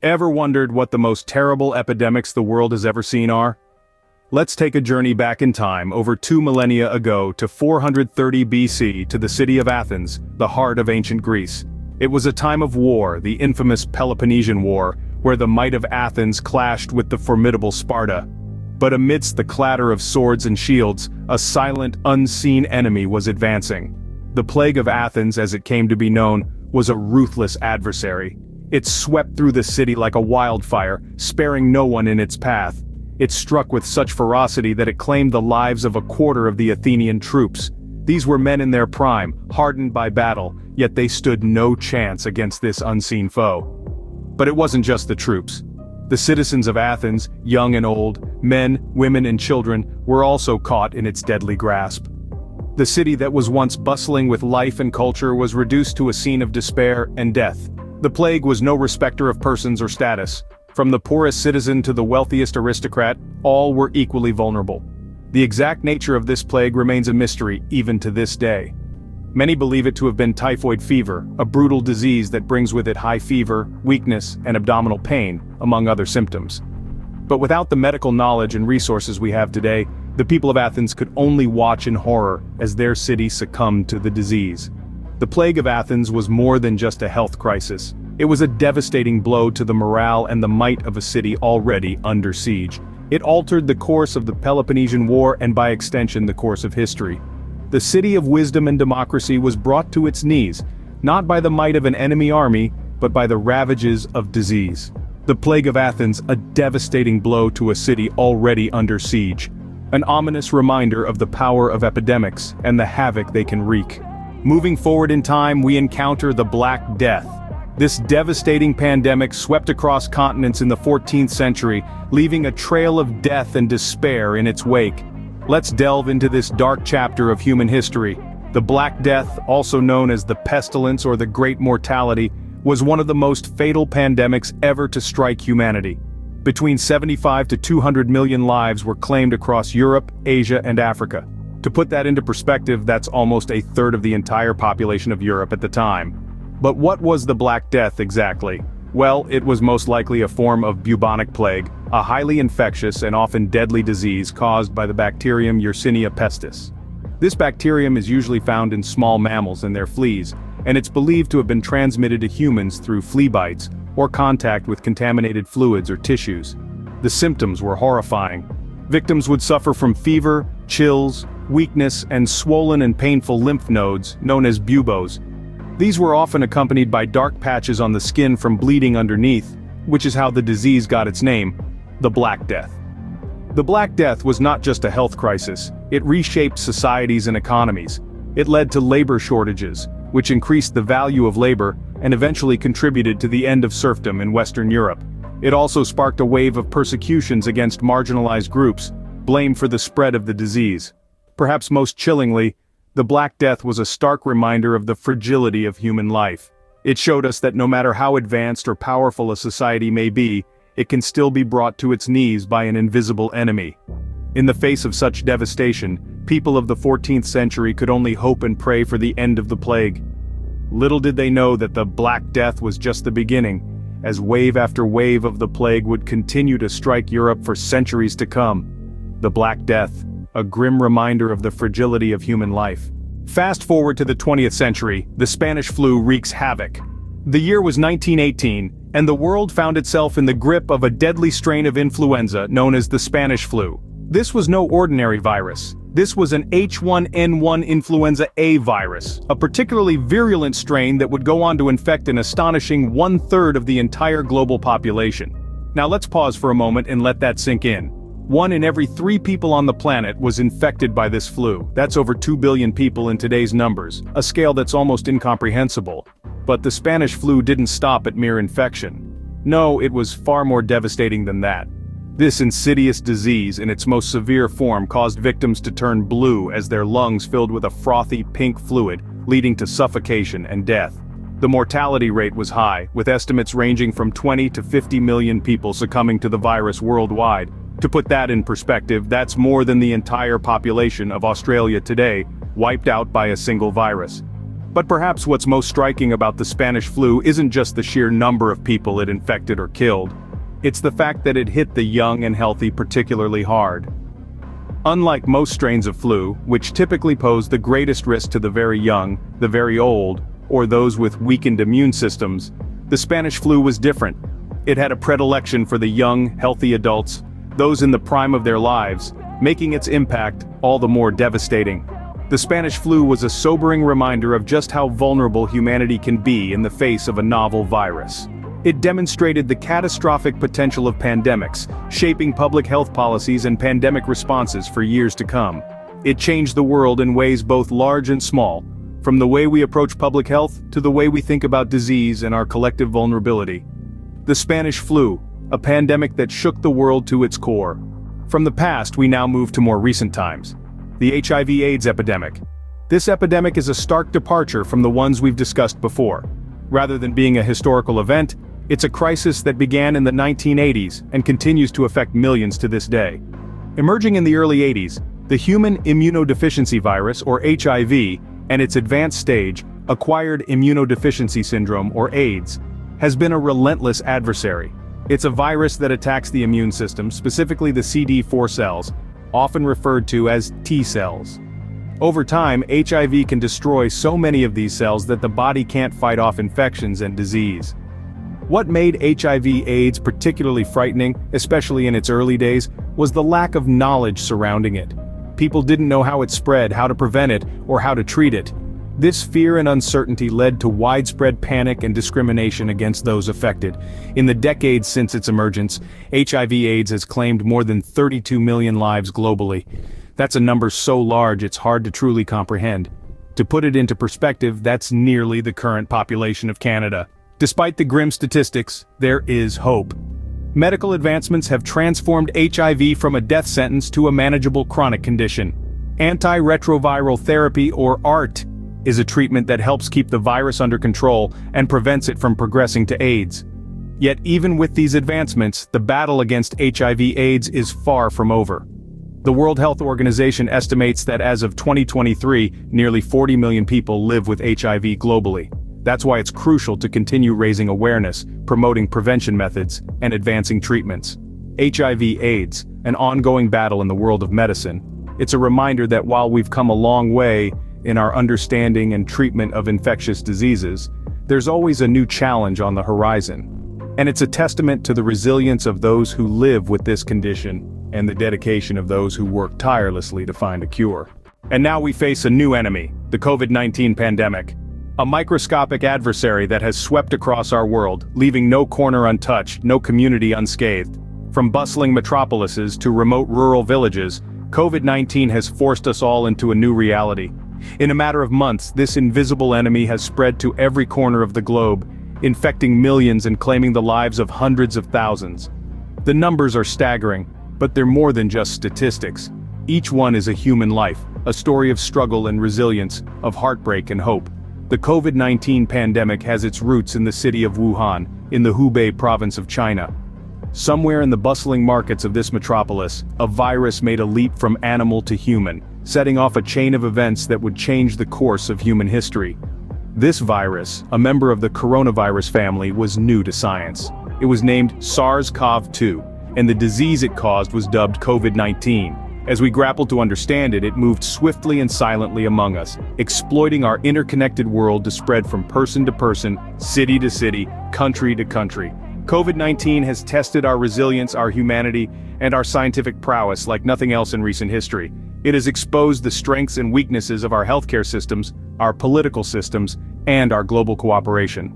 Ever wondered what the most terrible epidemics the world has ever seen are? Let's take a journey back in time over 2 millennia ago to 430 BC to the city of Athens, the heart of ancient Greece. It was a time of war, the infamous Peloponnesian War, where the might of Athens clashed with the formidable Sparta. But amidst the clatter of swords and shields, a silent, unseen enemy was advancing. The Plague of Athens, as it came to be known, was a ruthless adversary. It swept through the city like a wildfire, sparing no one in its path. It struck with such ferocity that it claimed the lives of a quarter of the Athenian troops. These were men in their prime, hardened by battle, yet they stood no chance against this unseen foe. But it wasn't just the troops. The citizens of Athens, young and old, men, women and children, were also caught in its deadly grasp. The city that was once bustling with life and culture was reduced to a scene of despair and death. The plague was no respecter of persons or status. From the poorest citizen to the wealthiest aristocrat, all were equally vulnerable. The exact nature of this plague remains a mystery even to this day. Many believe it to have been typhoid fever, a brutal disease that brings with it high fever, weakness, and abdominal pain, among other symptoms. But without the medical knowledge and resources we have today, the people of Athens could only watch in horror as their city succumbed to the disease. The Plague of Athens was more than just a health crisis. It was a devastating blow to the morale and the might of a city already under siege. It altered the course of the Peloponnesian War and by extension the course of history. The city of wisdom and democracy was brought to its knees, not by the might of an enemy army, but by the ravages of disease. The Plague of Athens, a devastating blow to a city already under siege. An ominous reminder of the power of epidemics and the havoc they can wreak. Moving forward in time, we encounter the Black Death. This devastating pandemic swept across continents in the 14th century, leaving a trail of death and despair in its wake. Let's delve into this dark chapter of human history. The Black Death, also known as the pestilence or the Great Mortality, was one of the most fatal pandemics ever to strike humanity. Between 75 to 200 million lives were claimed across Europe, Asia, and Africa. To put that into perspective, that's almost a third of the entire population of Europe at the time. But what was the Black Death exactly? Well, it was most likely a form of bubonic plague, a highly infectious and often deadly disease caused by the bacterium Yersinia pestis. This bacterium is usually found in small mammals and their fleas, and it's believed to have been transmitted to humans through flea bites or contact with contaminated fluids or tissues. The symptoms were horrifying. Victims would suffer from fever, chills, weakness, and swollen and painful lymph nodes, known as buboes. These were often accompanied by dark patches on the skin from bleeding underneath, which is how the disease got its name, the Black Death. The Black Death was not just a health crisis, it reshaped societies and economies. It led to labor shortages, which increased the value of labor and eventually contributed to the end of serfdom in Western Europe. It also sparked a wave of persecutions against marginalized groups, blamed for the spread of the disease. Perhaps most chillingly, the Black Death was a stark reminder of the fragility of human life. It showed us that no matter how advanced or powerful a society may be, it can still be brought to its knees by an invisible enemy. In the face of such devastation, people of the 14th century could only hope and pray for the end of the plague. Little did they know that the Black Death was just the beginning, as wave after wave of the plague would continue to strike Europe for centuries to come. The Black Death, a grim reminder of the fragility of human life. Fast forward to the 20th century, the Spanish flu wreaks havoc. The year was 1918, and the world found itself in the grip of a deadly strain of influenza known as the Spanish flu. This was no ordinary virus. This was an H1N1 influenza A virus, a particularly virulent strain that would go on to infect an astonishing 1/3 of the entire global population. Now let's pause for a moment and let that sink in. 1 in every 3 people on the planet was infected by this flu. That's over 2 billion people in today's numbers, a scale that's almost incomprehensible. But the Spanish flu didn't stop at mere infection. No, it was far more devastating than that. This insidious disease in its most severe form caused victims to turn blue as their lungs filled with a frothy pink fluid, leading to suffocation and death. The mortality rate was high, with estimates ranging from 20 to 50 million people succumbing to the virus worldwide. To put that in perspective, that's more than the entire population of Australia today, wiped out by a single virus. But perhaps what's most striking about the Spanish flu isn't just the sheer number of people it infected or killed. It's the fact that it hit the young and healthy particularly hard. Unlike most strains of flu, which typically pose the greatest risk to the very young, the very old, or those with weakened immune systems, the Spanish flu was different. It had a predilection for the young, healthy adults, those in the prime of their lives, making its impact all the more devastating. The Spanish flu was a sobering reminder of just how vulnerable humanity can be in the face of a novel virus. It demonstrated the catastrophic potential of pandemics, shaping public health policies and pandemic responses for years to come. It changed the world in ways both large and small, from the way we approach public health to the way we think about disease and our collective vulnerability. The Spanish flu, a pandemic that shook the world to its core. From the past, we now move to more recent times. The HIV/AIDS epidemic. This epidemic is a stark departure from the ones we've discussed before. Rather than being a historical event, it's a crisis that began in the 1980s and continues to affect millions to this day. Emerging in the early 80s, the human immunodeficiency virus, or HIV, and its advanced stage, acquired immunodeficiency syndrome, or AIDS, has been a relentless adversary. It's a virus that attacks the immune system, specifically the CD4 cells, often referred to as T cells. Over time, HIV can destroy so many of these cells that the body can't fight off infections and disease. What made HIV/AIDS particularly frightening, especially in its early days, was the lack of knowledge surrounding it. People didn't know how it spread, how to prevent it, or how to treat it. This fear and uncertainty led to widespread panic and discrimination against those affected. In the decades since its emergence, HIV/AIDS has claimed more than 32 million lives globally. That's a number so large it's hard to truly comprehend. To put it into perspective, that's nearly the current population of Canada. Despite the grim statistics, there is hope. Medical advancements have transformed HIV from a death sentence to a manageable chronic condition. Antiretroviral therapy, or ART, is a treatment that helps keep the virus under control and prevents it from progressing to AIDS. Yet even with these advancements, the battle against HIV/AIDS is far from over. The World Health Organization estimates that as of 2023, nearly 40 million people live with HIV globally. That's why it's crucial to continue raising awareness, promoting prevention methods, and advancing treatments. HIV/AIDS, an ongoing battle in the world of medicine. It's a reminder that while we've come a long way in our understanding and treatment of infectious diseases, there's always a new challenge on the horizon. And it's a testament to the resilience of those who live with this condition and the dedication of those who work tirelessly to find a cure. And now we face a new enemy, the COVID-19 pandemic. A microscopic adversary that has swept across our world, leaving no corner untouched, no community unscathed. From bustling metropolises to remote rural villages, COVID-19 has forced us all into a new reality. In a matter of months, this invisible enemy has spread to every corner of the globe, infecting millions and claiming the lives of hundreds of thousands. The numbers are staggering, but they're more than just statistics. Each one is a human life, a story of struggle and resilience, of heartbreak and hope. The COVID-19 pandemic has its roots in the city of Wuhan, in the Hubei province of China. Somewhere in the bustling markets of this metropolis, a virus made a leap from animal to human, setting off a chain of events that would change the course of human history. This virus, a member of the coronavirus family, was new to science. It was named SARS-CoV-2, and the disease it caused was dubbed COVID-19. As we grappled to understand it, it moved swiftly and silently among us, exploiting our interconnected world to spread from person to person, city to city, country to country. COVID-19 has tested our resilience, our humanity, and our scientific prowess like nothing else in recent history. It has exposed the strengths and weaknesses of our healthcare systems, our political systems, and our global cooperation.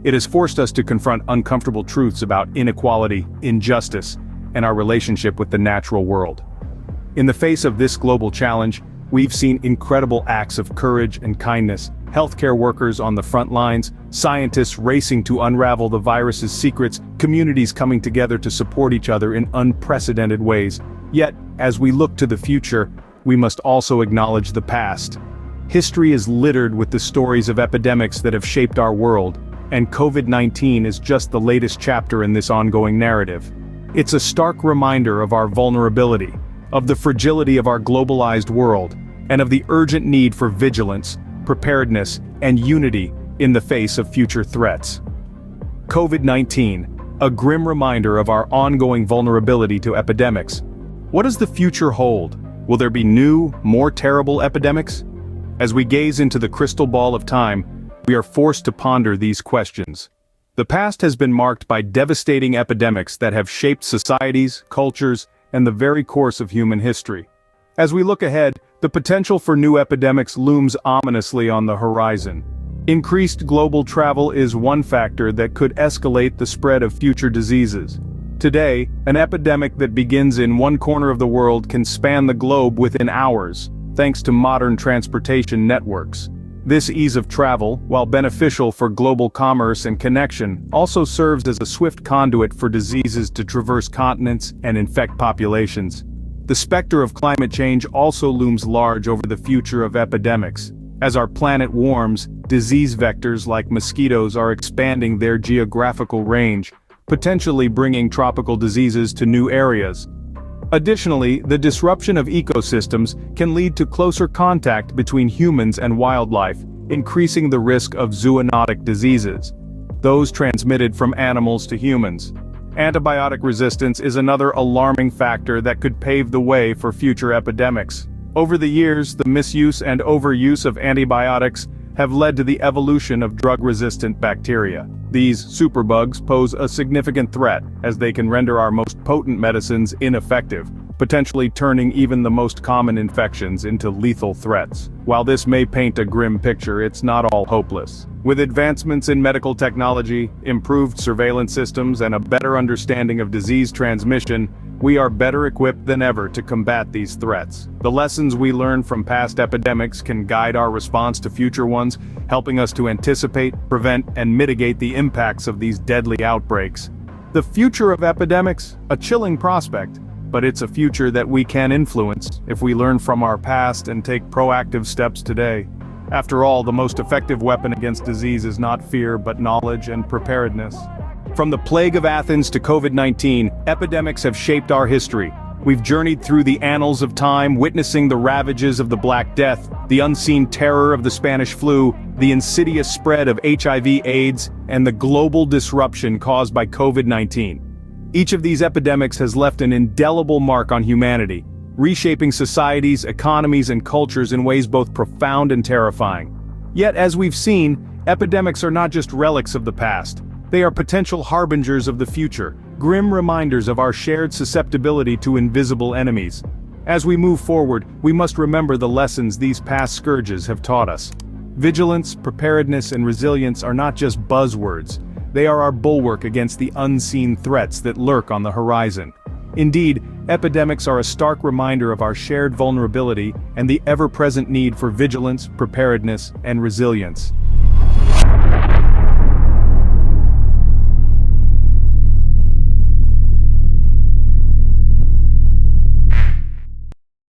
It has forced us to confront uncomfortable truths about inequality, injustice, and our relationship with the natural world. In the face of this global challenge, we've seen incredible acts of courage and kindness, healthcare workers on the front lines, scientists racing to unravel the virus's secrets, communities coming together to support each other in unprecedented ways. Yet, as we look to the future, we must also acknowledge the past. History is littered with the stories of epidemics that have shaped our world, and COVID-19 is just the latest chapter in this ongoing narrative. It's a stark reminder of our vulnerability, of the fragility of our globalized world, and of the urgent need for vigilance, preparedness, and unity in the face of future threats. COVID-19, a grim reminder of our ongoing vulnerability to epidemics. What does the future hold? Will there be new, more terrible epidemics? As we gaze into the crystal ball of time, we are forced to ponder these questions. The past has been marked by devastating epidemics that have shaped societies, cultures, and the very course of human history. As we look ahead, the potential for new epidemics looms ominously on the horizon. Increased global travel is one factor that could escalate the spread of future diseases. Today, an epidemic that begins in one corner of the world can span the globe within hours, thanks to modern transportation networks. This ease of travel, while beneficial for global commerce and connection, also serves as a swift conduit for diseases to traverse continents and infect populations. The specter of climate change also looms large over the future of epidemics. As our planet warms, disease vectors like mosquitoes are expanding their geographical range, potentially bringing tropical diseases to new areas. Additionally, the disruption of ecosystems can lead to closer contact between humans and wildlife, increasing the risk of zoonotic diseases, those transmitted from animals to humans. Antibiotic resistance is another alarming factor that could pave the way for future epidemics. Over the years, the misuse and overuse of antibiotics have led to the evolution of drug-resistant bacteria. These superbugs pose a significant threat, as they can render our most potent medicines ineffective, potentially turning even the most common infections into lethal threats. While this may paint a grim picture, it's not all hopeless. With advancements in medical technology, improved surveillance systems, and a better understanding of disease transmission, we are better equipped than ever to combat these threats. The lessons we learn from past epidemics can guide our response to future ones, helping us to anticipate, prevent, and mitigate the impacts of these deadly outbreaks. The future of epidemics? A chilling prospect, but it's a future that we can influence if we learn from our past and take proactive steps today. After all, the most effective weapon against disease is not fear but knowledge and preparedness. From the Plague of Athens to COVID-19, epidemics have shaped our history. We've journeyed through the annals of time, witnessing the ravages of the Black Death, the unseen terror of the Spanish flu, the insidious spread of HIV/AIDS, and the global disruption caused by COVID-19. Each of these epidemics has left an indelible mark on humanity, reshaping societies, economies, and cultures in ways both profound and terrifying. Yet, as we've seen, epidemics are not just relics of the past. They are potential harbingers of the future, grim reminders of our shared susceptibility to invisible enemies. As we move forward, we must remember the lessons these past scourges have taught us. Vigilance, preparedness, and resilience are not just buzzwords. They are our bulwark against the unseen threats that lurk on the horizon. Indeed, epidemics are a stark reminder of our shared vulnerability and the ever-present need for vigilance, preparedness, and resilience.